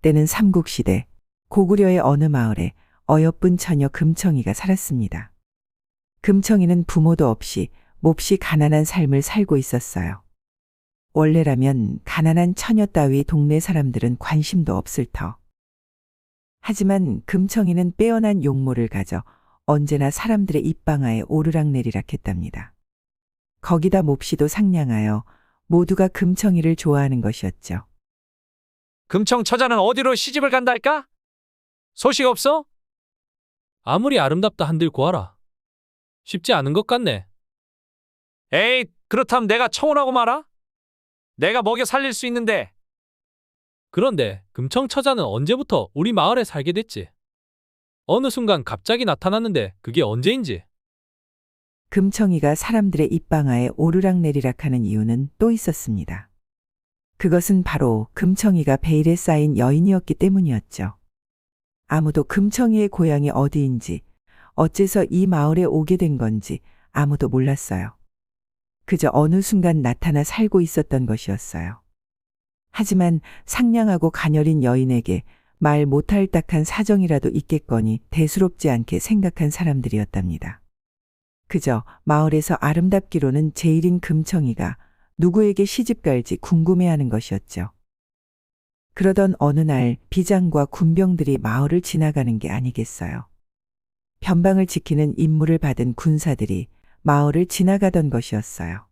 때는 삼국시대 고구려의 어느 마을에 어여쁜 처녀 금청이가 살았습니다. 금청이는 부모도 없이 몹시 가난한 삶을 살고 있었어요. 원래라면 가난한 처녀 따위 동네 사람들은 관심도 없을 터. 하지만 금청이는 빼어난 용모를 가져 언제나 사람들의 입방아에 오르락내리락 했답니다. 거기다 몹시도 상냥하여 모두가 금청이를 좋아하는 것이었죠. 금청 처자는 어디로 시집을 간다 할까? 소식 없어? 아무리 아름답다 한들 구하라. 쉽지 않은 것 같네. 에이, 그렇다면 내가 청혼하고 말아? 내가 먹여 살릴 수 있는데. 그런데 금청처자는 언제부터 우리 마을에 살게 됐지? 어느 순간 갑자기 나타났는데 그게 언제인지. 금청이가 사람들의 입방아에 오르락내리락하는 이유는 또 있었습니다. 그것은 바로 금청이가 베일에 쌓인 여인이었기 때문이었죠. 아무도 금청이의 고향이 어디인지, 어째서 이 마을에 오게 된 건지 아무도 몰랐어요. 그저 어느 순간 나타나 살고 있었던 것이었어요. 하지만 상냥하고 가녀린 여인에게 말 못할 딱한 사정이라도 있겠거니 대수롭지 않게 생각한 사람들이었답니다. 그저 마을에서 아름답기로는 제일인 금청이가 누구에게 시집갈지 궁금해하는 것이었죠. 그러던 어느 날 비장과 군병들이 마을을 지나가는 게 아니겠어요. 변방을 지키는 임무를 받은 군사들이 마을을 지나가던 것이었어요.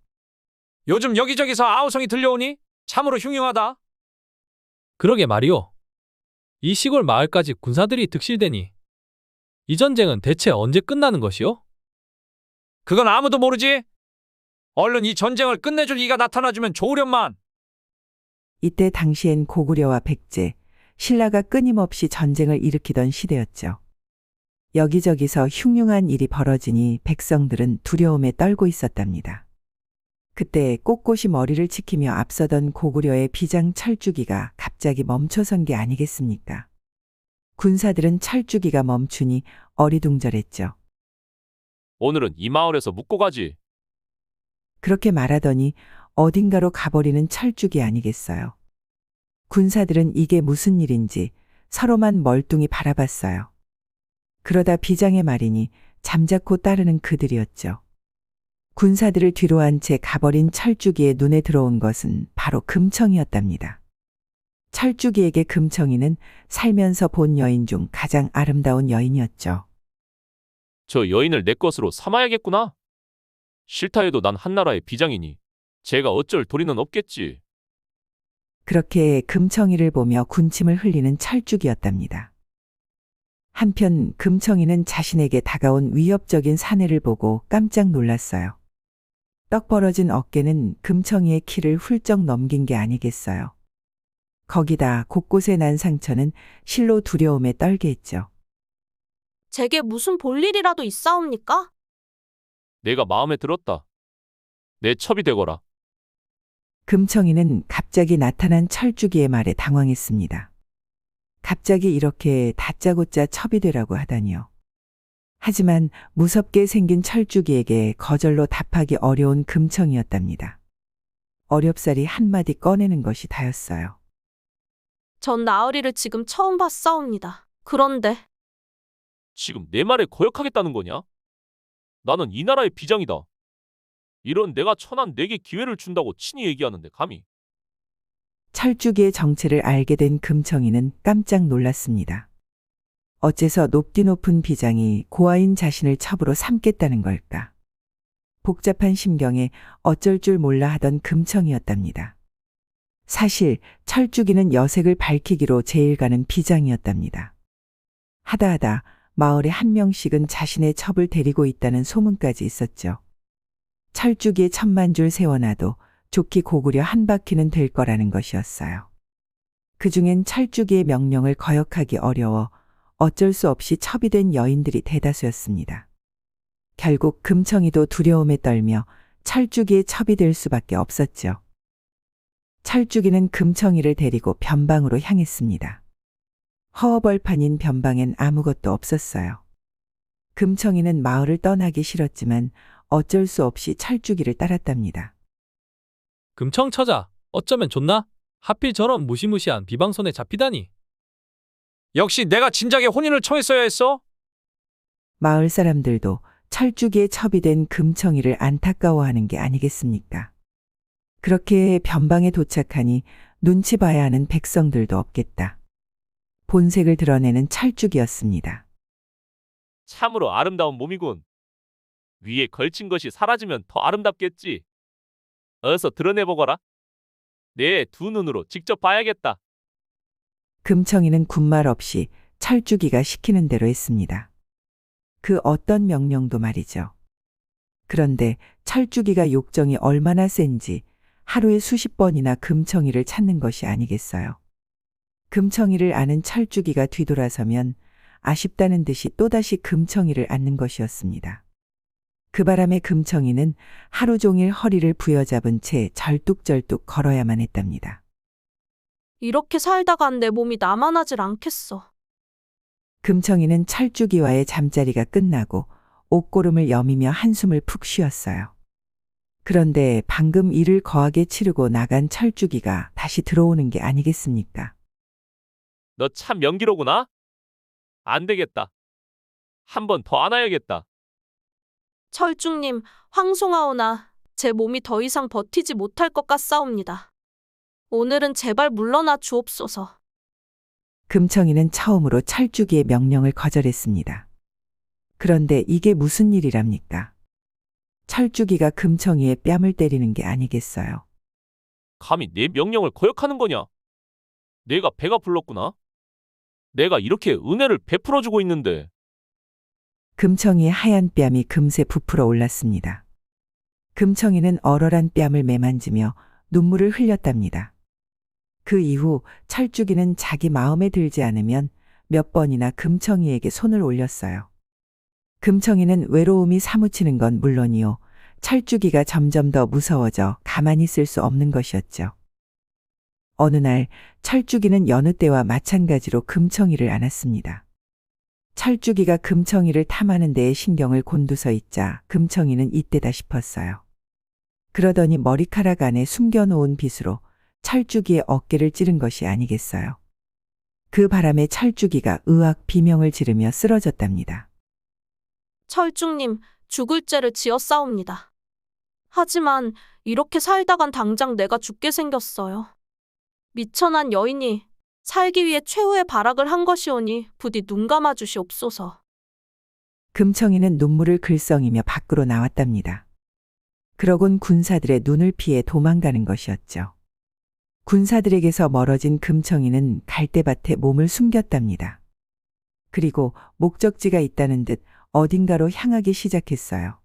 요즘 여기저기서 아우성이 들려오니 참으로 흉흉하다. 그러게 말이오. 이 시골 마을까지 군사들이 득실되니 이 전쟁은 대체 언제 끝나는 것이오? 그건 아무도 모르지. 얼른 이 전쟁을 끝내줄 이가 나타나주면 좋으련만. 이때 당시엔 고구려와 백제, 신라가 끊임없이 전쟁을 일으키던 시대였죠. 여기저기서 흉흉한 일이 벌어지니 백성들은 두려움에 떨고 있었답니다. 그때 꼿꼿이 머리를 치키며 앞서던 고구려의 비장 철주기가 갑자기 멈춰선 게 아니겠습니까? 군사들은 철주기가 멈추니 어리둥절했죠. 오늘은 이 마을에서 묵고 가지. 그렇게 말하더니 어딘가로 가버리는 철쭉이 아니겠어요. 군사들은 이게 무슨 일인지 서로만 멀뚱히 바라봤어요. 그러다 비장의 말이니 잠자코 따르는 그들이었죠. 군사들을 뒤로 한 채 가버린 철쭉이의 눈에 들어온 것은 바로 금청이었답니다. 철쭉이에게 금청이는 살면서 본 여인 중 가장 아름다운 여인이었죠. 저 여인을 내 것으로 삼아야겠구나. 싫다 해도 난 한나라의 비장이니 제가 어쩔 도리는 없겠지. 그렇게 금청이를 보며 군침을 흘리는 철쭉이었답니다. 한편 금청이는 자신에게 다가온 위협적인 사내를 보고 깜짝 놀랐어요. 떡 벌어진 어깨는 금청이의 키를 훌쩍 넘긴 게 아니겠어요. 거기다 곳곳에 난 상처는 실로 두려움에 떨게 했죠. 제게 무슨 볼일이라도 있사옵니까? 내가 마음에 들었다. 내 첩이 되거라. 금청이는 갑자기 나타난 철쭉이의 말에 당황했습니다. 갑자기 이렇게 다짜고짜 첩이 되라고 하다니요. 하지만 무섭게 생긴 철쭉이에게 거절로 답하기 어려운 금청이었답니다. 어렵사리 한마디 꺼내는 것이 다였어요. 전 나으리를 지금 처음 봤사옵니다. 그런데 지금 내 말에 거역하겠다는 거냐? 나는 이 나라의 비장이다. 이런 내가 천한 내게 기회를 준다고 친히 얘기하는데 감히. 철쭉이의 정체를 알게 된 금청이는 깜짝 놀랐습니다. 어째서 높디 높은 비장이 고아인 자신을 첩으로 삼겠다는 걸까? 복잡한 심경에 어쩔 줄 몰라 하던 금청이었답니다. 사실 철쭉이는 여색을 밝히기로 제일 가는 비장이었답니다. 하다하다 마을에 한 명씩은 자신의 첩을 데리고 있다는 소문까지 있었죠. 철쭉이의 첩만 줄 세워놔도 좋기 고구려 한 바퀴는 될 거라는 것이었어요. 그중엔 철쭉이의 명령을 거역하기 어려워 어쩔 수 없이 첩이 된 여인들이 대다수였습니다. 결국 금청이도 두려움에 떨며 철쭉이의 첩이 될 수밖에 없었죠. 철쭉이는 금청이를 데리고 변방으로 향했습니다. 허허벌판인 변방엔 아무것도 없었어요. 금청이는 마을을 떠나기 싫었지만 어쩔 수 없이 철쭉이를 따랐답니다. 금청처자, 어쩌면 좋나? 하필 저런 무시무시한 비방손에 잡히다니. 역시 내가 진작에 혼인을 청했어야 했어? 마을 사람들도 철쭉이에 첩이된 금청이를 안타까워하는 게 아니겠습니까? 그렇게 변방에 도착하니 눈치 봐야 하는 백성들도 없겠다. 본색을 드러내는 철쭉이었습니다. 참으로 아름다운 몸이군. 위에 걸친 것이 사라지면 더 아름답겠지. 어서 드러내보거라. 내 두 눈으로 직접 봐야겠다. 금청이는 군말 없이 철쭉이가 시키는 대로 했습니다. 그 어떤 명령도 말이죠. 그런데 철쭉이가 욕정이 얼마나 센지 하루에 수십 번이나 금청이를 찾는 것이 아니겠어요. 금청이를 아는 철쭉이가 뒤돌아서면 아쉽다는 듯이 또다시 금청이를 안는 것이었습니다. 그 바람에 금청이는 하루 종일 허리를 부여잡은 채 절뚝절뚝 걸어야만 했답니다. 이렇게 살다간 내 몸이 남아나질 않겠어. 금청이는 철쭉이와의 잠자리가 끝나고 옷고름을 여미며 한숨을 푹 쉬었어요. 그런데 방금 일을 거하게 치르고 나간 철쭉이가 다시 들어오는 게 아니겠습니까? 너 참 명기로구나. 안 되겠다. 한 번 더 안아야겠다. 철쭉님, 황송하오나 제 몸이 더 이상 버티지 못할 것 같사옵니다. 오늘은 제발 물러나 주옵소서. 금청이는 처음으로 철쭉이의 명령을 거절했습니다. 그런데 이게 무슨 일이랍니까? 철쭉이가 금청이의 뺨을 때리는 게 아니겠어요. 감히 내 명령을 거역하는 거냐? 내가 배가 불렀구나. 내가 이렇게 은혜를 베풀어주고 있는데. 금청이의 하얀 뺨이 금세 부풀어 올랐습니다. 금청이는 얼얼한 뺨을 매만지며 눈물을 흘렸답니다. 그 이후 철쭉이는 자기 마음에 들지 않으면 몇 번이나 금청이에게 손을 올렸어요. 금청이는 외로움이 사무치는 건 물론이요. 철쭉이가 점점 더 무서워져 가만히 있을 수 없는 것이었죠. 어느 날 철쭉이는 여느 때와 마찬가지로 금청이를 안았습니다. 철쭉이가 금청이를 탐하는 데에 신경을 곤두서 있자 금청이는 이때다 싶었어요. 그러더니 머리카락 안에 숨겨놓은 빗으로 철쭉이의 어깨를 찌른 것이 아니겠어요. 그 바람에 철쭉이가 으악 비명을 지르며 쓰러졌답니다. 철쭉님, 죽을 죄를 지었사옵니다. 하지만 이렇게 살다간 당장 내가 죽게 생겼어요. 미천한 여인이 살기 위해 최후의 발악을 한 것이오니 부디 눈 감아 주시옵소서. 금청이는 눈물을 글썽이며 밖으로 나왔답니다. 그러곤 군사들의 눈을 피해 도망가는 것이었죠. 군사들에게서 멀어진 금청이는 갈대밭에 몸을 숨겼답니다. 그리고 목적지가 있다는 듯 어딘가로 향하기 시작했어요.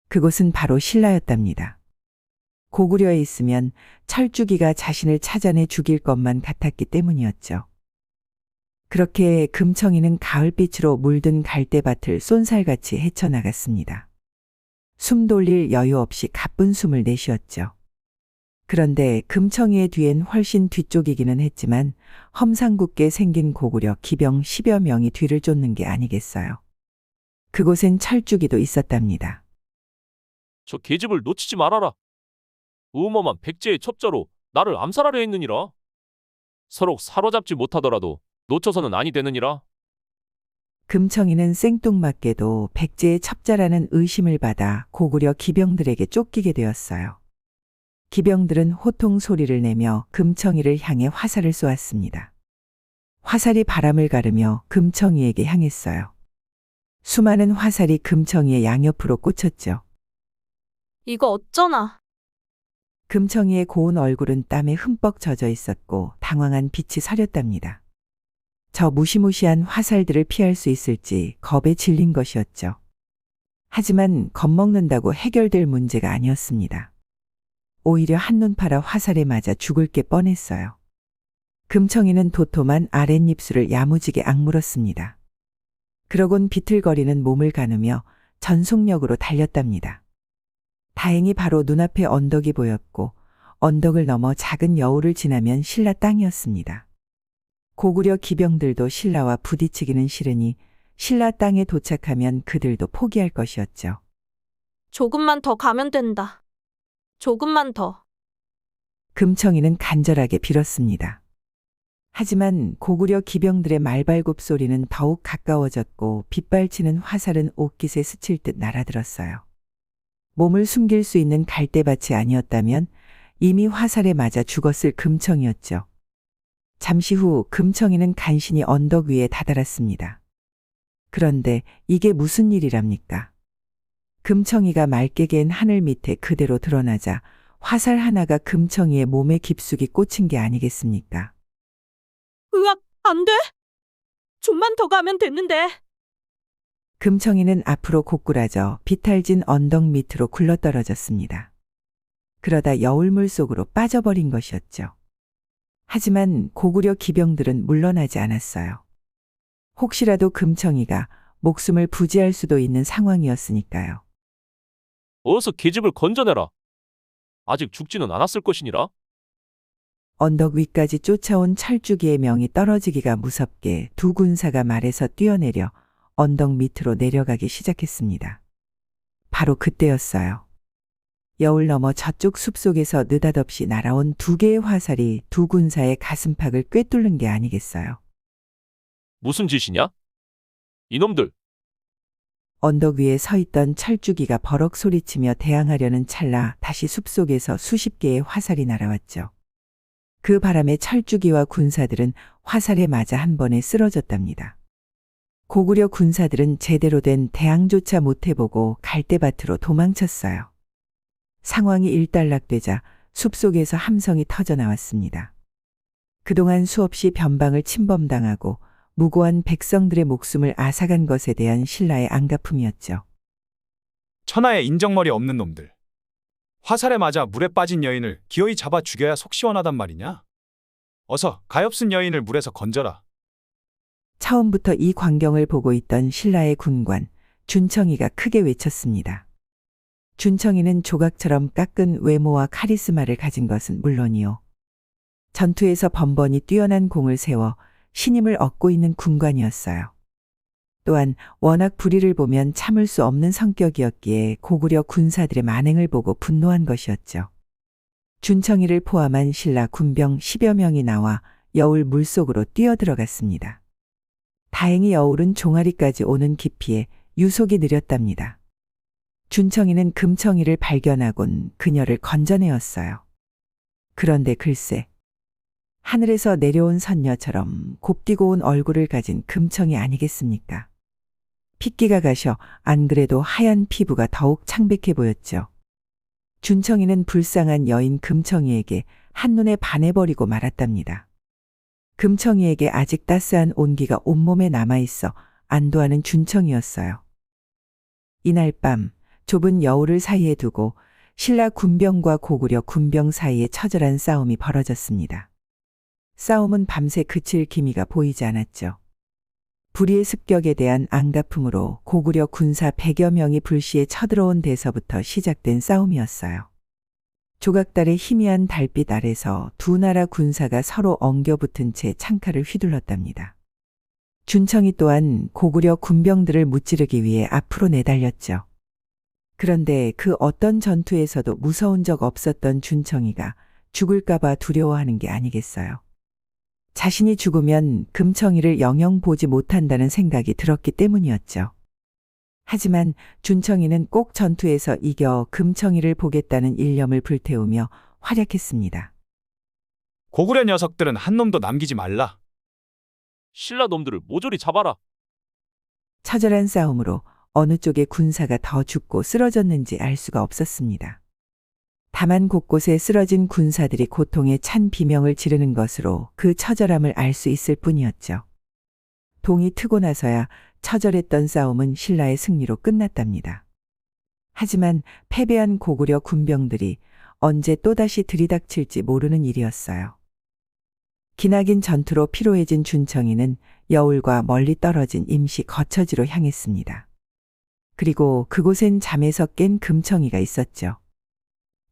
그곳은 바로 신라였답니다. 고구려에 있으면 철쭉이가 자신을 찾아내 죽일 것만 같았기 때문이었죠. 그렇게 금청이는 가을빛으로 물든 갈대밭을 쏜살같이 헤쳐나갔습니다. 숨 돌릴 여유 없이 가쁜 숨을 내쉬었죠. 그런데 금청이의 뒤엔 훨씬 뒤쪽이기는 했지만 험상궂게 생긴 고구려 기병 10여 명이 뒤를 쫓는 게 아니겠어요. 그곳엔 철쭉이도 있었답니다. 저 계집을 놓치지 말아라. 우머만 백제의 첩자로 나를 암살하려 했느니라. 서로 사로잡지 못하더라도 놓쳐서는 아니 되느니라. 금청이는 생뚱맞게도 백제의 첩자라는 의심을 받아 고구려 기병들에게 쫓기게 되었어요. 기병들은 호통 소리를 내며 금청이를 향해 화살을 쏘았습니다. 화살이 바람을 가르며 금청이에게 향했어요. 수많은 화살이 금청이의 양옆으로 꽂혔죠. 이거 어쩌나. 금청이의 고운 얼굴은 땀에 흠뻑 젖어 있었고 당황한 빛이 서렸답니다. 저 무시무시한 화살들을 피할 수 있을지 겁에 질린 것이었죠. 하지만 겁먹는다고 해결될 문제가 아니었습니다. 오히려 한눈 팔아 화살에 맞아 죽을 게 뻔했어요. 금청이는 도톰한 아랫입술을 야무지게 악물었습니다. 그러곤 비틀거리는 몸을 가누며 전속력으로 달렸답니다. 다행히 바로 눈앞에 언덕이 보였고 언덕을 넘어 작은 여우를 지나면 신라 땅이었습니다. 고구려 기병들도 신라와 부딪히기는 싫으니 신라 땅에 도착하면 그들도 포기할 것이었죠. 조금만 더 가면 된다. 조금만 더. 금청이는 간절하게 빌었습니다. 하지만 고구려 기병들의 말발굽 소리는 더욱 가까워졌고 빗발치는 화살은 옷깃에 스칠 듯 날아들었어요. 몸을 숨길 수 있는 갈대밭이 아니었다면 이미 화살에 맞아 죽었을 금청이었죠. 잠시 후 금청이는 간신히 언덕 위에 다다랐습니다. 그런데 이게 무슨 일이랍니까? 금청이가 맑게 갠 하늘 밑에 그대로 드러나자 화살 하나가 금청이의 몸에 깊숙이 꽂힌 게 아니겠습니까? 으악, 안 돼! 좀만 더 가면 됐는데. 금청이는 앞으로 고꾸라져 비탈진 언덕 밑으로 굴러떨어졌습니다. 그러다 여울물 속으로 빠져버린 것이었죠. 하지만 고구려 기병들은 물러나지 않았어요. 혹시라도 금청이가 목숨을 부지할 수도 있는 상황이었으니까요. 어서 계집을 건져내라. 아직 죽지는 않았을 것이니라. 언덕 위까지 쫓아온 철쭉이의 명이 떨어지기가 무섭게 두 군사가 말에서 뛰어내려 언덕 밑으로 내려가기 시작했습니다. 바로 그때였어요. 여울 너머 저쪽 숲속에서 느닷없이 날아온 두 개의 화살이 두 군사의 가슴팍을 꿰뚫는 게 아니겠어요. 무슨 짓이냐? 이놈들, 언덕 위에 서 있던 철쭉이가 버럭 소리치며 대항하려는 찰나 다시 숲속에서 수십 개의 화살이 날아왔죠. 그 바람에 철쭉이와 군사들은 화살에 맞아 한 번에 쓰러졌답니다. 고구려 군사들은 제대로 된 대항조차 못 해보고 갈대밭으로 도망쳤어요. 상황이 일단락되자 숲속에서 함성이 터져나왔습니다. 그동안 수없이 변방을 침범당하고 무고한 백성들의 목숨을 앗아간 것에 대한 신라의 안갚음이었죠. 천하에 인정머리 없는 놈들. 화살에 맞아 물에 빠진 여인을 기어이 잡아 죽여야 속 시원하단 말이냐? 어서 가엾은 여인을 물에서 건져라. 처음부터 이 광경을 보고 있던 신라의 군관 준청이가 크게 외쳤습니다. 준청이는 조각처럼 깎은 외모와 카리스마를 가진 것은 물론이요. 전투에서 번번이 뛰어난 공을 세워 신임을 얻고 있는 군관이었어요. 또한 워낙 불의를 보면 참을 수 없는 성격이었기에 고구려 군사들의 만행을 보고 분노한 것이었죠. 준청이를 포함한 신라 군병 10여 명이 나와 여울 물속으로 뛰어들어갔습니다. 다행히 여울은 종아리까지 오는 깊이에 유속이 느렸답니다. 준청이는 금청이를 발견하곤 그녀를 건져내었어요. 그런데 글쎄, 하늘에서 내려온 선녀처럼 곱디고 온 얼굴을 가진 금청이 아니겠습니까? 핏기가 가셔 안 그래도 하얀 피부가 더욱 창백해 보였죠. 준청이는 불쌍한 여인 금청이에게 한눈에 반해버리고 말았답니다. 금청이에게 아직 따스한 온기가 온몸에 남아있어 안도하는 준청이었어요. 이날 밤 좁은 여울을 사이에 두고 신라 군병과 고구려 군병 사이에 처절한 싸움이 벌어졌습니다. 싸움은 밤새 그칠 기미가 보이지 않았죠. 불의의 습격에 대한 안갚음으로 고구려 군사 100여 명이 불시에 쳐들어온 데서부터 시작된 싸움이었어요. 조각달의 희미한 달빛 아래서 두 나라 군사가 서로 엉겨붙은 채 창칼을 휘둘렀답니다. 준청이 또한 고구려 군병들을 무찌르기 위해 앞으로 내달렸죠. 그런데 그 어떤 전투에서도 무서운 적 없었던 준청이가 죽을까봐 두려워하는 게 아니겠어요. 자신이 죽으면 금청이를 영영 보지 못한다는 생각이 들었기 때문이었죠. 하지만 준청이는 꼭 전투에서 이겨 금청이를 보겠다는 일념을 불태우며 활약했습니다. 고구려 녀석들은 한 놈도 남기지 말라. 신라 놈들을 모조리 잡아라. 처절한 싸움으로 어느 쪽의 군사가 더 죽고 쓰러졌는지 알 수가 없었습니다. 다만 곳곳에 쓰러진 군사들이 고통에 찬 비명을 지르는 것으로 그 처절함을 알 수 있을 뿐이었죠. 동이 트고 나서야 처절했던 싸움은 신라의 승리로 끝났답니다. 하지만 패배한 고구려 군병들이 언제 또다시 들이닥칠지 모르는 일이었어요. 기나긴 전투로 피로해진 준청이는 여울과 멀리 떨어진 임시 거처지로 향했습니다. 그리고 그곳엔 잠에서 깬 금청이가 있었죠.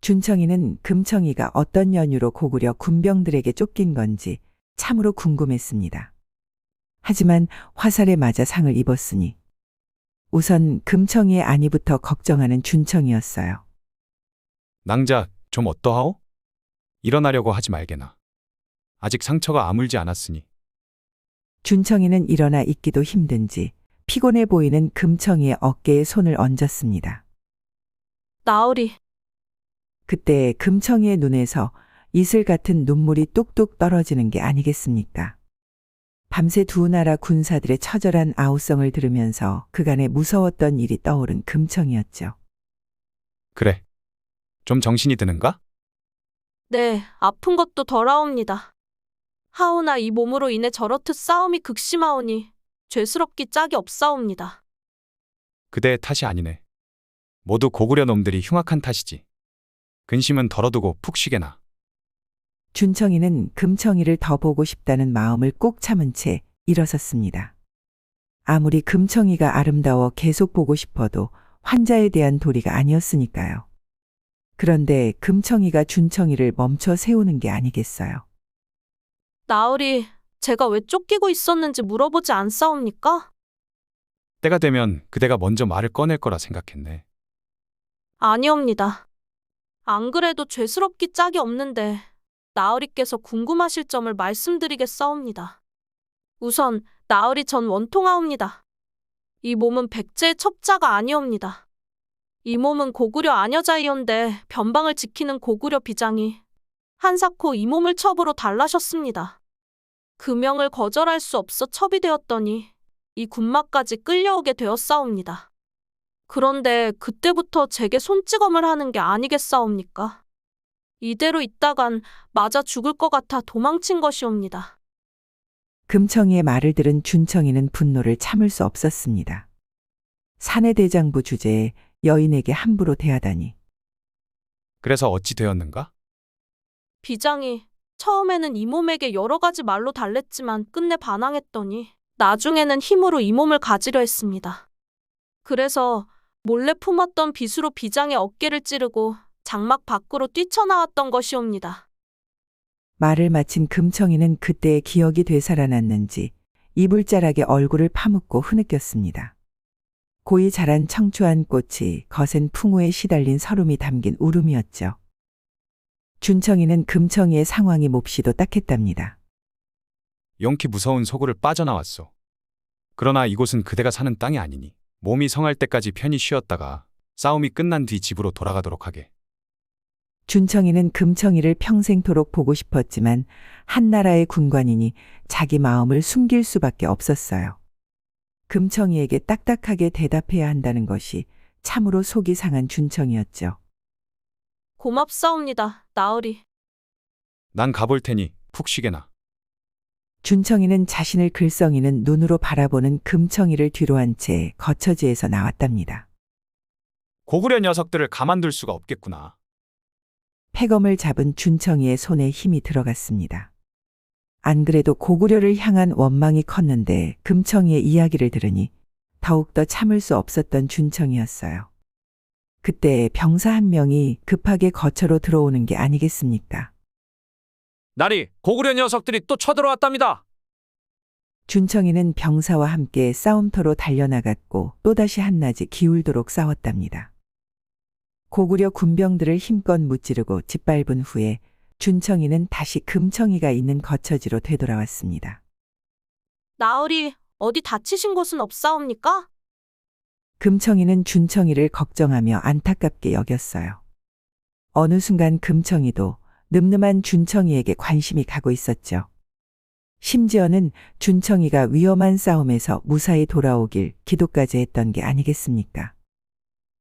준청이는 금청이가 어떤 연유로 고구려 군병들에게 쫓긴 건지 참으로 궁금했습니다. 하지만 화살에 맞아 상을 입었으니 우선 금청이의 안위부터 걱정하는 준청이었어요. 낭자 좀 어떠하오? 일어나려고 하지 말게나. 아직 상처가 아물지 않았으니. 준청이는 일어나 있기도 힘든지 피곤해 보이는 금청이의 어깨에 손을 얹었습니다. 나으리, 그때 금청이의 눈에서 이슬 같은 눈물이 뚝뚝 떨어지는 게 아니겠습니까? 밤새 두 나라 군사들의 처절한 아우성을 들으면서 그간의 무서웠던 일이 떠오른 금청이었죠. 그래. 좀 정신이 드는가? 네, 아픈 것도 덜하옵니다. 하오나 이 몸으로 인해 저렇듯 싸움이 극심하오니 죄스럽기 짝이 없사옵니다. 그대의 탓이 아니네. 모두 고구려 놈들이 흉악한 탓이지. 근심은 덜어두고 푹 쉬게나. 준청이는 금청이를 더 보고 싶다는 마음을 꾹 참은 채 일어섰습니다. 아무리 금청이가 아름다워 계속 보고 싶어도 환자에 대한 도리가 아니었으니까요. 그런데 금청이가 준청이를 멈춰 세우는 게 아니겠어요. 나으리, 제가 왜 쫓기고 있었는지 물어보지 않사옵니까? 때가 되면 그대가 먼저 말을 꺼낼 거라 생각했네. 아니옵니다. 안 그래도 죄스럽기 짝이 없는데 나으리께서 궁금하실 점을 말씀드리겠사옵니다. 우선 나으리 전 원통하옵니다. 이 몸은 백제의 첩자가 아니옵니다. 이 몸은 고구려 아녀자이온데 변방을 지키는 고구려 비장이 한사코 이 몸을 첩으로 달라셨습니다. 그 명을 거절할 수 없어 첩이 되었더니 이 군마까지 끌려오게 되었사옵니다. 그런데 그때부터 제게 손찌검을 하는 게 아니겠사옵니까? 이대로 있다간 맞아 죽을 것 같아 도망친 것이옵니다. 금청이의 말을 들은 준청이는 분노를 참을 수 없었습니다. 사내대장부 주제에 여인에게 함부로 대하다니. 그래서 어찌 되었는가? 비장이 처음에는 이 몸에게 여러 가지 말로 달랬지만 끝내 반항했더니 나중에는 힘으로 이 몸을 가지려 했습니다. 그래서 몰래 품었던 빗으로 비장의 어깨를 찌르고 장막 밖으로 뛰쳐나왔던 것이옵니다. 말을 마친 금청이는 그때의 기억이 되살아났는지 이불자락에 얼굴을 파묻고 흐느꼈습니다. 고이 자란 청초한 꽃이 거센 풍우에 시달린 서름이 담긴 울음이었죠. 준청이는 금청이의 상황이 몹시도 딱했답니다. 용기 무서운 소굴을 빠져나왔소. 그러나 이곳은 그대가 사는 땅이 아니니 몸이 성할 때까지 편히 쉬었다가 싸움이 끝난 뒤 집으로 돌아가도록 하게. 준청이는 금청이를 평생토록 보고 싶었지만 한나라의 군관이니 자기 마음을 숨길 수밖에 없었어요. 금청이에게 딱딱하게 대답해야 한다는 것이 참으로 속이 상한 준청이었죠. 고맙사옵니다, 나으리. 난 가볼 테니 푹 쉬게나. 준청이는 자신을 글썽이는 눈으로 바라보는 금청이를 뒤로 한 채 거처지에서 나왔답니다. 고구려 녀석들을 가만둘 수가 없겠구나. 패검을 잡은 준청이의 손에 힘이 들어갔습니다. 안 그래도 고구려를 향한 원망이 컸는데 금청이의 이야기를 들으니 더욱더 참을 수 없었던 준청이었어요. 그때 병사 한 명이 급하게 거처로 들어오는 게 아니겠습니까? 나리, 고구려 녀석들이 또 쳐들어왔답니다. 준청이는 병사와 함께 싸움터로 달려나갔고 또다시 한낮이 기울도록 싸웠답니다. 고구려 군병들을 힘껏 무찌르고 짓밟은 후에 준청이는 다시 금청이가 있는 거처지로 되돌아왔습니다. 나으리, 어디 다치신 곳은 없사옵니까? 금청이는 준청이를 걱정하며 안타깝게 여겼어요. 어느 순간 금청이도 늠름한 준청이에게 관심이 가고 있었죠. 심지어는 준청이가 위험한 싸움에서 무사히 돌아오길 기도까지 했던 게 아니겠습니까?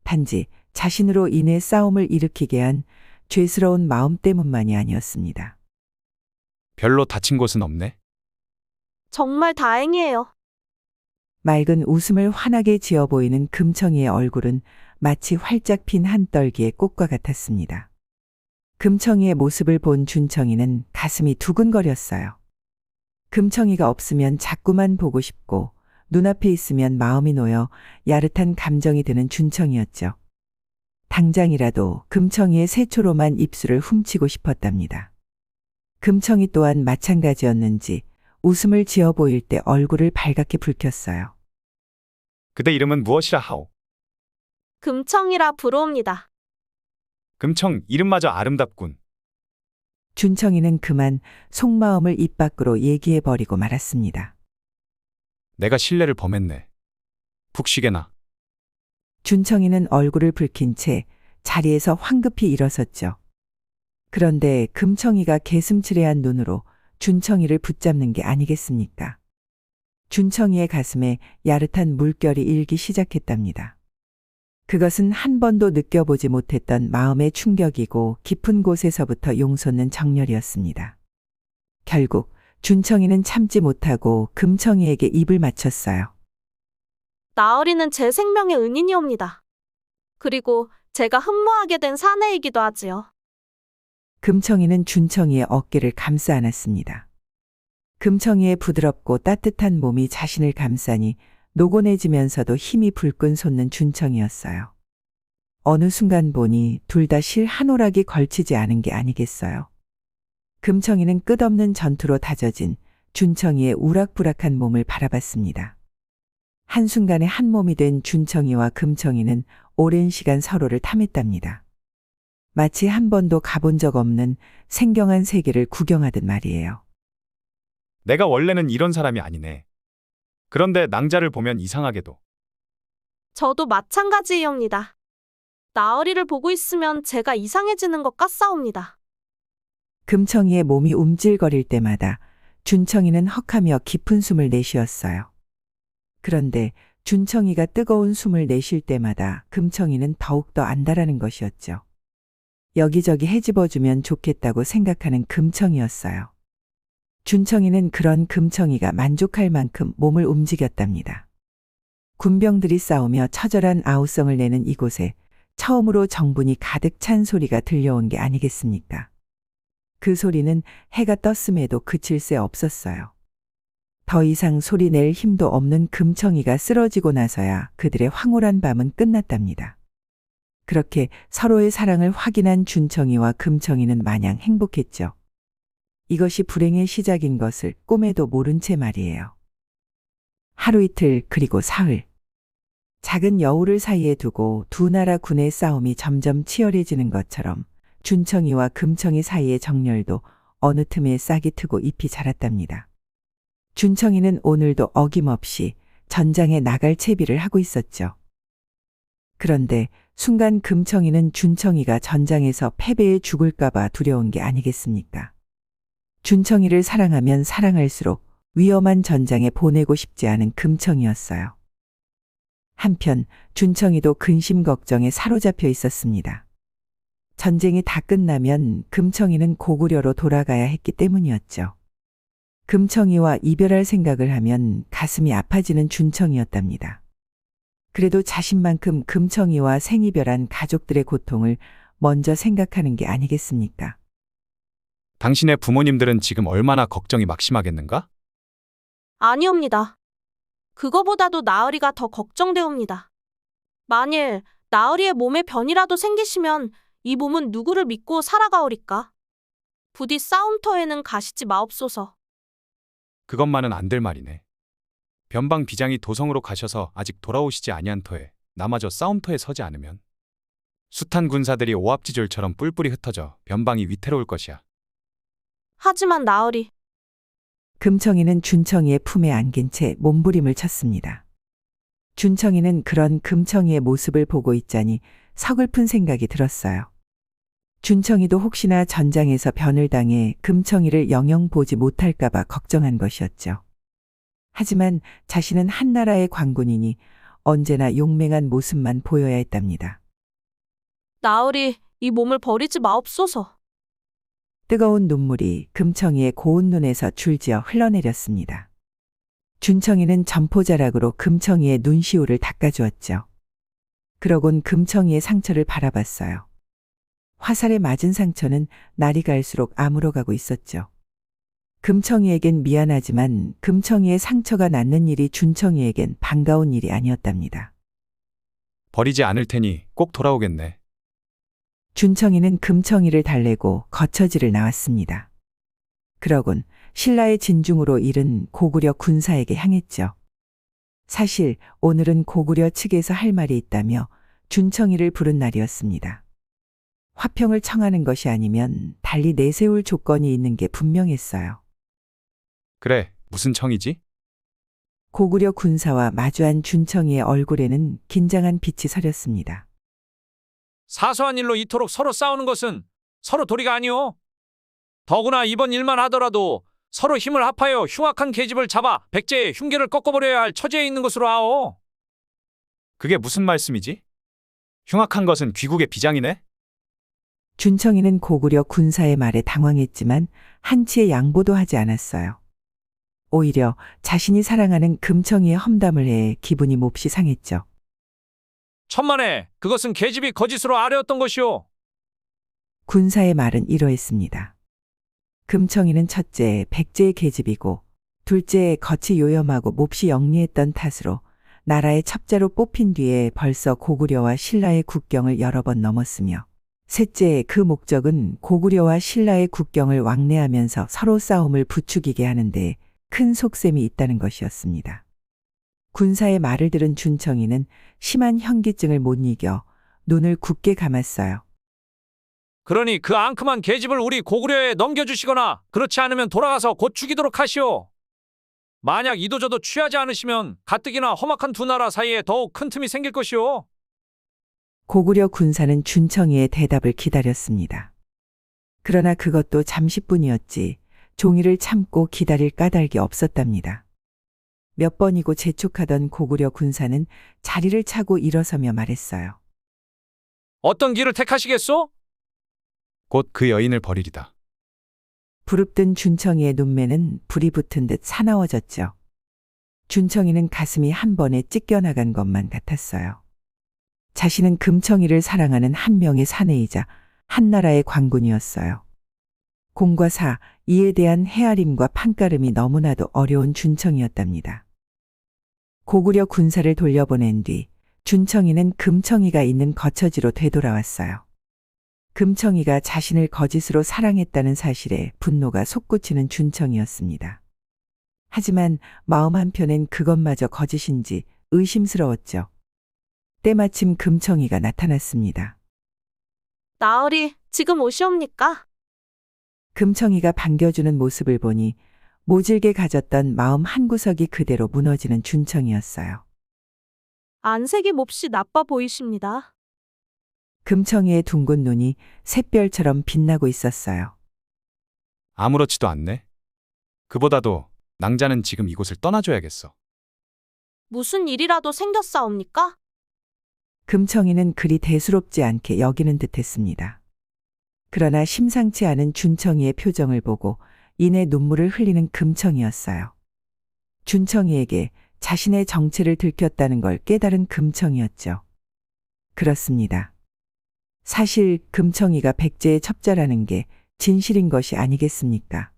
단지 자신으로 인해 싸움을 일으키게 한 죄스러운 마음 때문만이 아니었습니다. 별로 다친 곳은 없네. 정말 다행이에요. 맑은 웃음을 환하게 지어 보이는 금청이의 얼굴은 마치 활짝 핀 한떨기의 꽃과 같았습니다. 금청이의 모습을 본 준청이는 가슴이 두근거렸어요. 금청이가 없으면 자꾸만 보고 싶고 눈앞에 있으면 마음이 놓여 야릇한 감정이 드는 준청이었죠. 당장이라도 금청이의 새초롬한 입술을 훔치고 싶었답니다. 금청이 또한 마찬가지였는지 웃음을 지어 보일 때 얼굴을 발갛게 붉혔어요. 그대 이름은 무엇이라 하오? 금청이라 부르옵니다. 금청 이름마저 아름답군. 준청이는 그만 속마음을 입 밖으로 얘기해버리고 말았습니다. 내가 신뢰를 범했네. 푹 쉬게나. 준청이는 얼굴을 붉힌 채 자리에서 황급히 일어섰죠. 그런데 금청이가 개슴츠레한 눈으로 준청이를 붙잡는 게 아니겠습니까? 준청이의 가슴에 야릇한 물결이 일기 시작했답니다. 그것은 한 번도 느껴보지 못했던 마음의 충격이고 깊은 곳에서부터 용솟는 정열이었습니다. 결국 준청이는 참지 못하고 금청이에게 입을 맞췄어요. 나으리는 제 생명의 은인이옵니다. 그리고 제가 흠모하게 된 사내이기도 하지요. 금청이는 준청이의 어깨를 감싸 안았습니다. 금청이의 부드럽고 따뜻한 몸이 자신을 감싸니 노곤해지면서도 힘이 불끈 솟는 준청이었어요. 어느 순간 보니 둘 다 실 한 오락이 걸치지 않은 게 아니겠어요. 금청이는 끝없는 전투로 다져진 준청이의 우락부락한 몸을 바라봤습니다. 한순간에 한 몸이 된 준청이와 금청이는 오랜 시간 서로를 탐했답니다. 마치 한 번도 가본 적 없는 생경한 세계를 구경하듯 말이에요. 내가 원래는 이런 사람이 아니네. 그런데 낭자를 보면 이상하게도 저도 마찬가지이옵니다. 나으리를 보고 있으면 제가 이상해지는 것 같사옵니다. 금청이의 몸이 움찔거릴 때마다 준청이는 헉하며 깊은 숨을 내쉬었어요. 그런데 준청이가 뜨거운 숨을 내쉴 때마다 금청이는 더욱더 안다라는 것이었죠. 여기저기 헤집어주면 좋겠다고 생각하는 금청이었어요. 준청이는 그런 금청이가 만족할 만큼 몸을 움직였답니다. 군병들이 싸우며 처절한 아우성을 내는 이곳에 처음으로 정분이 가득 찬 소리가 들려온 게 아니겠습니까? 그 소리는 해가 떴음에도 그칠 새 없었어요. 더 이상 소리 낼 힘도 없는 금청이가 쓰러지고 나서야 그들의 황홀한 밤은 끝났답니다. 그렇게 서로의 사랑을 확인한 준청이와 금청이는 마냥 행복했죠. 이것이 불행의 시작인 것을 꿈에도 모른 채 말이에요. 하루 이틀 그리고 사흘. 작은 여우를 사이에 두고 두 나라 군의 싸움이 점점 치열해지는 것처럼 준청이와 금청이 사이의 정열도 어느 틈에 싹이 트고 잎이 자랐답니다. 준청이는 오늘도 어김없이 전장에 나갈 채비를 하고 있었죠. 그런데 순간 금청이는 준청이가 전장에서 패배에 죽을까봐 두려운 게 아니겠습니까? 준청이를 사랑하면 사랑할수록 위험한 전장에 보내고 싶지 않은 금청이었어요. 한편 준청이도 근심 걱정에 사로잡혀 있었습니다. 전쟁이 다 끝나면 금청이는 고구려로 돌아가야 했기 때문이었죠. 금청이와 이별할 생각을 하면 가슴이 아파지는 준청이었답니다. 그래도 자신만큼 금청이와 생이별한 가족들의 고통을 먼저 생각하는 게 아니겠습니까? 당신의 부모님들은 지금 얼마나 걱정이 막심하겠는가? 아니옵니다. 그거보다도 나으리가 더 걱정되옵니다. 만일 나으리의 몸에 변이라도 생기시면 이 몸은 누구를 믿고 살아가오리까? 부디 싸움터에는 가시지 마옵소서. 그것만은 안 될 말이네. 변방 비장이 도성으로 가셔서 아직 돌아오시지 아니한 터에 나마저 싸움터에 서지 않으면 숱한 군사들이 오합지졸처럼 뿔뿔이 흩어져 변방이 위태로울 것이야. 하지만 나으리, 금청이는 준청이의 품에 안긴 채 몸부림을 쳤습니다. 준청이는 그런 금청이의 모습을 보고 있자니 서글픈 생각이 들었어요. 준청이도 혹시나 전장에서 변을 당해 금청이를 영영 보지 못할까봐 걱정한 것이었죠. 하지만 자신은 한나라의 관군이니 언제나 용맹한 모습만 보여야 했답니다. 나으리, 이 몸을 버리지 마옵소서. 뜨거운 눈물이 금청이의 고운 눈에서 줄지어 흘러내렸습니다. 준청이는 점포자락으로 금청이의 눈시울을 닦아주었죠. 그러곤 금청이의 상처를 바라봤어요. 화살에 맞은 상처는 날이 갈수록 아물어가고 있었죠. 금청이에겐 미안하지만 금청이의 상처가 낫는 일이 준청이에겐 반가운 일이 아니었답니다. 버리지 않을 테니 꼭 돌아오겠네. 준청이는 금청이를 달래고 거처지를 나왔습니다. 그러곤 신라의 진중으로 이른 고구려 군사에게 향했죠. 사실 오늘은 고구려 측에서 할 말이 있다며 준청이를 부른 날이었습니다. 화평을 청하는 것이 아니면 달리 내세울 조건이 있는 게 분명했어요. 그래, 무슨 청이지? 고구려 군사와 마주한 준청이의 얼굴에는 긴장한 빛이 서렸습니다. 사소한 일로 이토록 서로 싸우는 것은 서로 도리가 아니오. 더구나 이번 일만 하더라도 서로 힘을 합하여 흉악한 계집을 잡아 백제의 흉계를 꺾어버려야 할 처지에 있는 것으로 아오. 그게 무슨 말씀이지? 흉악한 것은 귀국의 비장이네? 준청이는 고구려 군사의 말에 당황했지만 한치의 양보도 하지 않았어요. 오히려 자신이 사랑하는 금청이의 험담을 해 기분이 몹시 상했죠. 천만에 그것은 계집이 거짓으로 아뢰었던 것이오. 군사의 말은 이러했습니다. 금청이는 첫째 백제의 계집이고 둘째 겉이 요염하고 몹시 영리했던 탓으로 나라의 첩자로 뽑힌 뒤에 벌써 고구려와 신라의 국경을 여러 번 넘었으며 셋째 그 목적은 고구려와 신라의 국경을 왕래하면서 서로 싸움을 부추기게 하는데 큰 속셈이 있다는 것이었습니다. 군사의 말을 들은 준청이는 심한 현기증을 못 이겨 눈을 굳게 감았어요. 그러니 그 앙큼한 계집을 우리 고구려에 넘겨주시거나 그렇지 않으면 돌아가서 곧 죽이도록 하시오. 만약 이도저도 취하지 않으시면 가뜩이나 험악한 두 나라 사이에 더욱 큰 틈이 생길 것이오. 고구려 군사는 준청이의 대답을 기다렸습니다. 그러나 그것도 잠시뿐이었지 종이를 참고 기다릴 까닭이 없었답니다. 몇 번이고 재촉하던 고구려 군사는 자리를 차고 일어서며 말했어요. 어떤 길을 택하시겠소? 곧 그 여인을 버리리다. 부릅뜬 준청이의 눈매는 불이 붙은 듯 사나워졌죠. 준청이는 가슴이 한 번에 찢겨나간 것만 같았어요. 자신은 금청이를 사랑하는 한 명의 사내이자 한 나라의 관군이었어요. 공과 사, 이에 대한 헤아림과 판가름이 너무나도 어려운 준청이었답니다. 고구려 군사를 돌려보낸 뒤 준청이는 금청이가 있는 거처지로 되돌아왔어요. 금청이가 자신을 거짓으로 사랑했다는 사실에 분노가 솟구치는 준청이었습니다. 하지만 마음 한편엔 그것마저 거짓인지 의심스러웠죠. 때마침 금청이가 나타났습니다. 나으리, 지금 오시옵니까? 금청이가 반겨주는 모습을 보니 모질게 가졌던 마음 한구석이 그대로 무너지는 준청이었어요. 안색이 몹시 나빠 보이십니다. 금청이의 둥근 눈이 샛별처럼 빛나고 있었어요. 아무렇지도 않네. 그보다도 낭자는 지금 이곳을 떠나줘야겠어. 무슨 일이라도 생겼사옵니까? 금청이는 그리 대수롭지 않게 여기는 듯했습니다. 그러나 심상치 않은 준청이의 표정을 보고 이내 눈물을 흘리는 금청이었어요. 준청이에게 자신의 정체를 들켰다는 걸 깨달은 금청이었죠. 그렇습니다. 사실 금청이가 백제의 첩자라는 게 진실인 것이 아니겠습니까?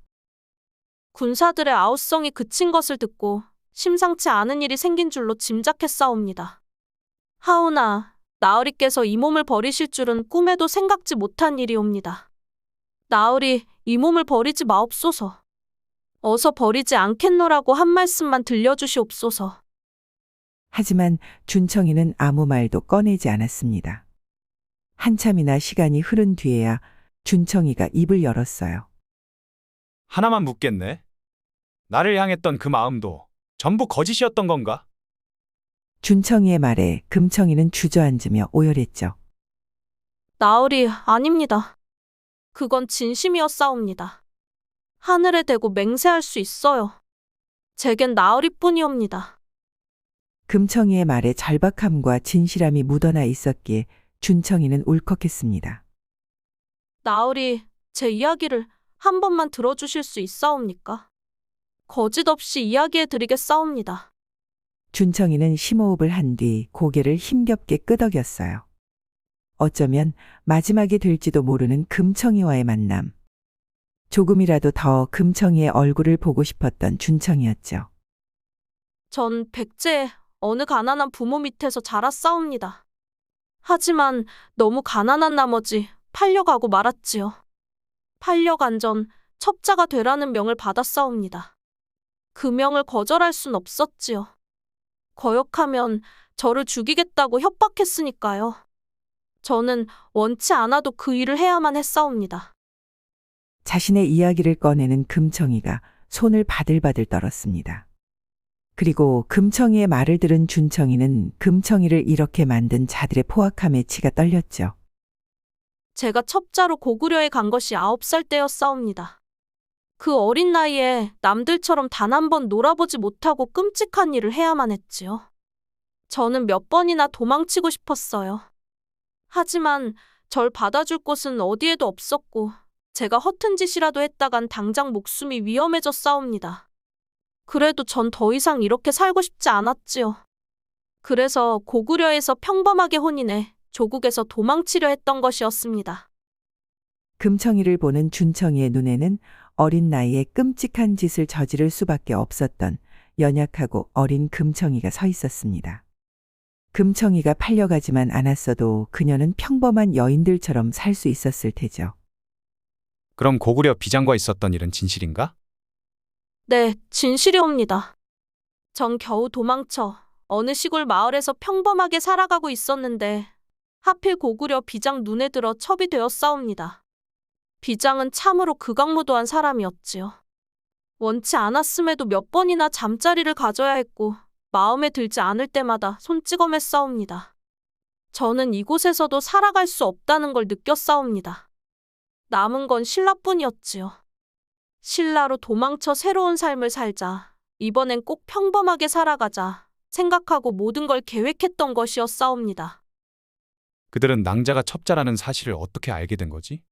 군사들의 아우성이 그친 것을 듣고 심상치 않은 일이 생긴 줄로 짐작했사옵니다. 하오나 나으리께서 이 몸을 버리실 줄은 꿈에도 생각지 못한 일이옵니다. 나으리, 이 몸을 버리지 마옵소서. 어서 버리지 않겠노라고 한 말씀만 들려주시옵소서. 하지만 준청이는 아무 말도 꺼내지 않았습니다. 한참이나 시간이 흐른 뒤에야 준청이가 입을 열었어요. 하나만 묻겠네. 나를 향했던 그 마음도 전부 거짓이었던 건가? 준청이의 말에 금청이는 주저앉으며 오열했죠. 나으리, 아닙니다. 그건 진심이었사옵니다. 하늘에 대고 맹세할 수 있어요. 제겐 나으리뿐이옵니다. 금청이의 말에 절박함과 진실함이 묻어나 있었기에 준청이는 울컥했습니다. 나으리, 제 이야기를 한 번만 들어주실 수 있사옵니까? 거짓 없이 이야기해 드리겠사옵니다. 준청이는 심호흡을 한 뒤 고개를 힘겹게 끄덕였어요. 어쩌면 마지막이 될지도 모르는 금청이와의 만남. 조금이라도 더 금청이의 얼굴을 보고 싶었던 준청이었죠. 전 백제의 어느 가난한 부모 밑에서 자랐사옵니다. 하지만 너무 가난한 나머지 팔려가고 말았지요. 팔려간 전 첩자가 되라는 명을 받았사옵니다. 그 명을 거절할 순 없었지요. 거역하면 저를 죽이겠다고 협박했으니까요. 저는 원치 않아도 그 일을 해야만 했사옵니다. 자신의 이야기를 꺼내는 금청이가 손을 바들바들 떨었습니다. 그리고 금청이의 말을 들은 준청이는 금청이를 이렇게 만든 자들의 포악함에 치가 떨렸죠. 제가 첩자로 고구려에 간 것이 9살 때였사옵니다. 그 어린 나이에 남들처럼 단 한 번 놀아보지 못하고 끔찍한 일을 해야만 했지요. 저는 몇 번이나 도망치고 싶었어요. 하지만 절 받아줄 곳은 어디에도 없었고 제가 허튼 짓이라도 했다간 당장 목숨이 위험해졌사옵니다. 그래도 전 더 이상 이렇게 살고 싶지 않았지요. 그래서 고구려에서 평범하게 혼인해 조국에서 도망치려 했던 것이었습니다. 금청이를 보는 준청이의 눈에는 어린 나이에 끔찍한 짓을 저지를 수밖에 없었던 연약하고 어린 금청이가 서 있었습니다. 금청이가 팔려가지만 않았어도 그녀는 평범한 여인들처럼 살 수 있었을 테죠. 그럼 고구려 비장과 있었던 일은 진실인가? 네, 진실이옵니다. 전 겨우 도망쳐 어느 시골 마을에서 평범하게 살아가고 있었는데 하필 고구려 비장 눈에 들어 첩이 되었사옵니다. 비장은 참으로 극악무도한 사람이었지요. 원치 않았음에도 몇 번이나 잠자리를 가져야 했고 마음에 들지 않을 때마다 손찌검했사옵니다. 저는 이곳에서도 살아갈 수 없다는 걸 느꼈사옵니다. 남은 건 신라뿐이었지요. 신라로 도망쳐 새로운 삶을 살자. 이번엔 꼭 평범하게 살아가자. 생각하고 모든 걸 계획했던 것이었사옵니다. 그들은 낭자가 첩자라는 사실을 어떻게 알게 된 거지?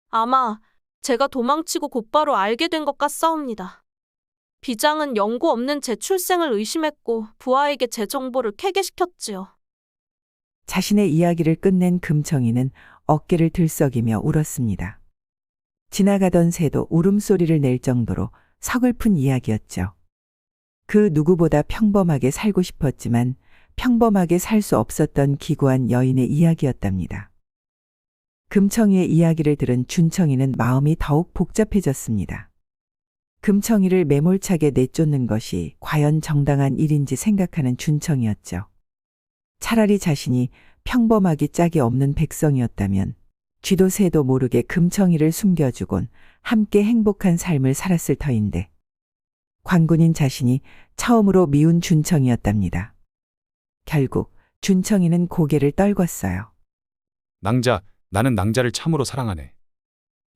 아마 제가 도망치고 곧바로 알게 된 것 같사옵니다. 비장은 연고 없는 제 출생을 의심했고 부하에게 제 정보를 캐게시켰지요. 자신의 이야기를 끝낸 금청이는 어깨를 들썩이며 울었습니다. 지나가던 새도 울음소리를 낼 정도로 서글픈 이야기였죠. 그 누구보다 평범하게 살고 싶었지만 평범하게 살 수 없었던 기구한 여인의 이야기였답니다. 금청이의 이야기를 들은 준청이는 마음이 더욱 복잡해졌습니다. 금청이를 매몰차게 내쫓는 것이 과연 정당한 일인지 생각하는 준청이었죠. 차라리 자신이 평범하기 짝이 없는 백성이었다면 쥐도 새도 모르게 금청이를 숨겨주곤 함께 행복한 삶을 살았을 터인데 관군인 자신이 처음으로 미운 준청이었답니다. 결국 준청이는 고개를 떨궜어요. 낭자, 나는 낭자를 참으로 사랑하네.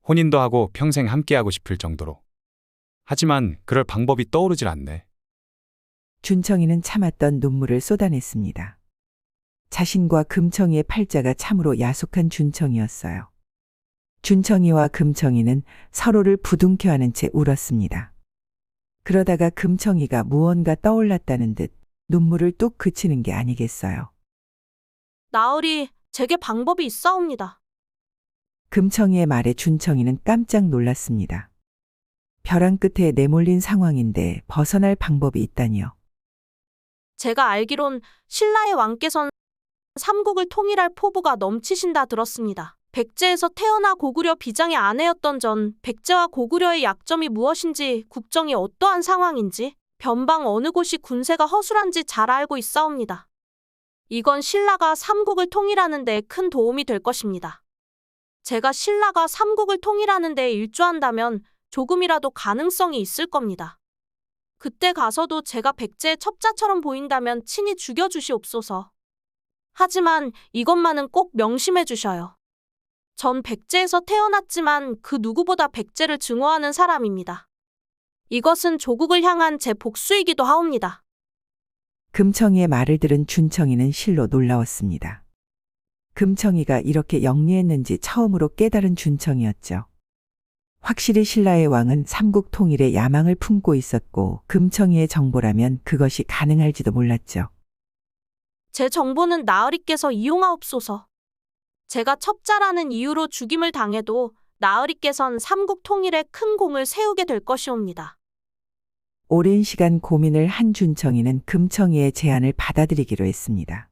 혼인도 하고 평생 함께하고 싶을 정도로. 하지만 그럴 방법이 떠오르질 않네. 준청이는 참았던 눈물을 쏟아냈습니다. 자신과 금청이의 팔자가 참으로 야속한 준청이었어요. 준청이와 금청이는 서로를 부둥켜 안은 채 울었습니다. 그러다가 금청이가 무언가 떠올랐다는 듯 눈물을 뚝 그치는 게 아니겠어요. 나으리, 제게 방법이 있사옵니다. 금청이의 말에 준청이는 깜짝 놀랐습니다. 벼랑 끝에 내몰린 상황인데 벗어날 방법이 있다니요. 제가 알기론 신라의 왕께서는 삼국을 통일할 포부가 넘치신다 들었습니다. 백제에서 태어나 고구려 비장의 아내였던 전 백제와 고구려의 약점이 무엇인지 국정이 어떠한 상황인지 변방 어느 곳이 군세가 허술한지 잘 알고 있사옵니다. 이건 신라가 삼국을 통일하는 데 큰 도움이 될 것입니다. 제가 신라가 삼국을 통일하는 데 일조한다면 조금이라도 가능성이 있을 겁니다. 그때 가서도 제가 백제의 첩자처럼 보인다면 친히 죽여주시옵소서. 하지만 이것만은 꼭 명심해 주셔요. 전 백제에서 태어났지만 그 누구보다 백제를 증오하는 사람입니다. 이것은 조국을 향한 제 복수이기도 하옵니다. 금청이의 말을 들은 준청이는 실로 놀라웠습니다. 금청이가 이렇게 영리했는지 처음으로 깨달은 준청이었죠. 확실히 신라의 왕은 삼국 통일에 야망을 품고 있었고 금청이의 정보라면 그것이 가능할지도 몰랐죠. 제 정보는 나으리께서 이용하옵소서. 제가 첩자라는 이유로 죽임을 당해도 나으리께선 삼국 통일에 큰 공을 세우게 될 것이옵니다. 오랜 시간 고민을 한 준청이는 금청이의 제안을 받아들이기로 했습니다.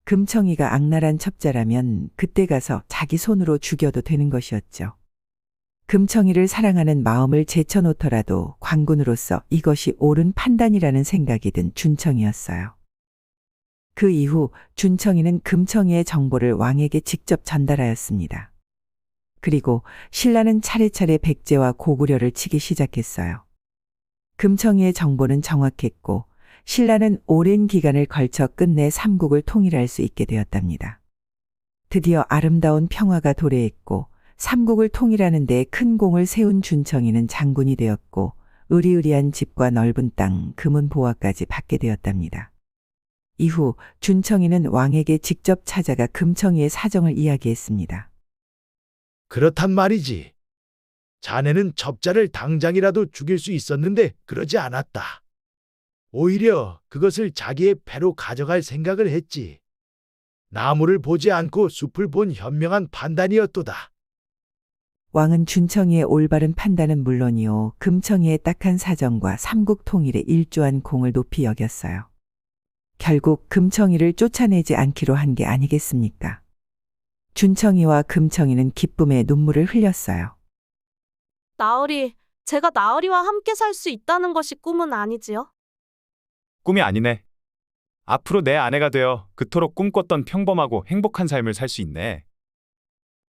금청이가 악랄한 첩자라면 그때 가서 자기 손으로 죽여도 되는 것이었죠. 금청이를 사랑하는 마음을 제쳐놓더라도 관군으로서 이것이 옳은 판단이라는 생각이 든 준청이었어요. 그 이후 준청이는 금청이의 정보를 왕에게 직접 전달하였습니다. 그리고 신라는 차례차례 백제와 고구려를 치기 시작했어요. 금청이의 정보는 정확했고 신라는 오랜 기간을 걸쳐 끝내 삼국을 통일할 수 있게 되었답니다. 드디어 아름다운 평화가 도래했고 삼국을 통일하는 데 큰 공을 세운 준청이는 장군이 되었고 으리으리한 집과 넓은 땅, 금은 보화까지 받게 되었답니다. 이후 준청이는 왕에게 직접 찾아가 금청이의 사정을 이야기했습니다. 그렇단 말이지. 자네는 첩자를 당장이라도 죽일 수 있었는데 그러지 않았다. 오히려 그것을 자기의 패로 가져갈 생각을 했지. 나무를 보지 않고 숲을 본 현명한 판단이었도다. 왕은 준청이의 올바른 판단은 물론이요, 금청이의 딱한 사정과 삼국 통일에 일조한 공을 높이 여겼어요. 결국 금청이를 쫓아내지 않기로 한 게 아니겠습니까? 준청이와 금청이는 기쁨의 눈물을 흘렸어요. 나으리, 제가 나으리와 함께 살 수 있다는 것이 꿈은 아니지요? 꿈이 아니네. 앞으로 내 아내가 되어 그토록 꿈꿨던 평범하고 행복한 삶을 살 수 있네.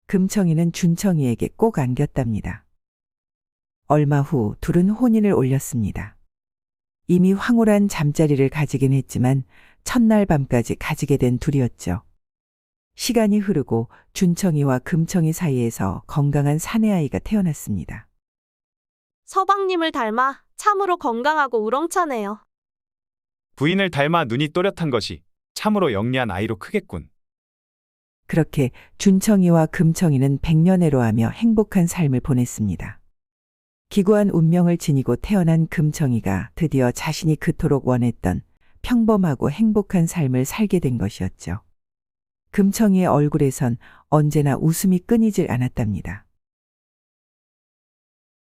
금청이는 준청이에게 꼭 안겼답니다. 얼마 후 둘은 혼인을 올렸습니다. 이미 황홀한 잠자리를 가지긴 했지만 첫날 밤까지 가지게 된 둘이었죠. 시간이 흐르고 준청이와 금청이 사이에서 건강한 사내아이가 태어났습니다. 서방님을 닮아 참으로 건강하고 우렁차네요. 부인을 닮아 눈이 또렷한 것이 참으로 영리한 아이로 크겠군. 그렇게 준청이와 금청이는 백년해로하며 행복한 삶을 보냈습니다. 기구한 운명을 지니고 태어난 금청이가 드디어 자신이 그토록 원했던 평범하고 행복한 삶을 살게 된 것이었죠. 금청이의 얼굴에선 언제나 웃음이 끊이질 않았답니다.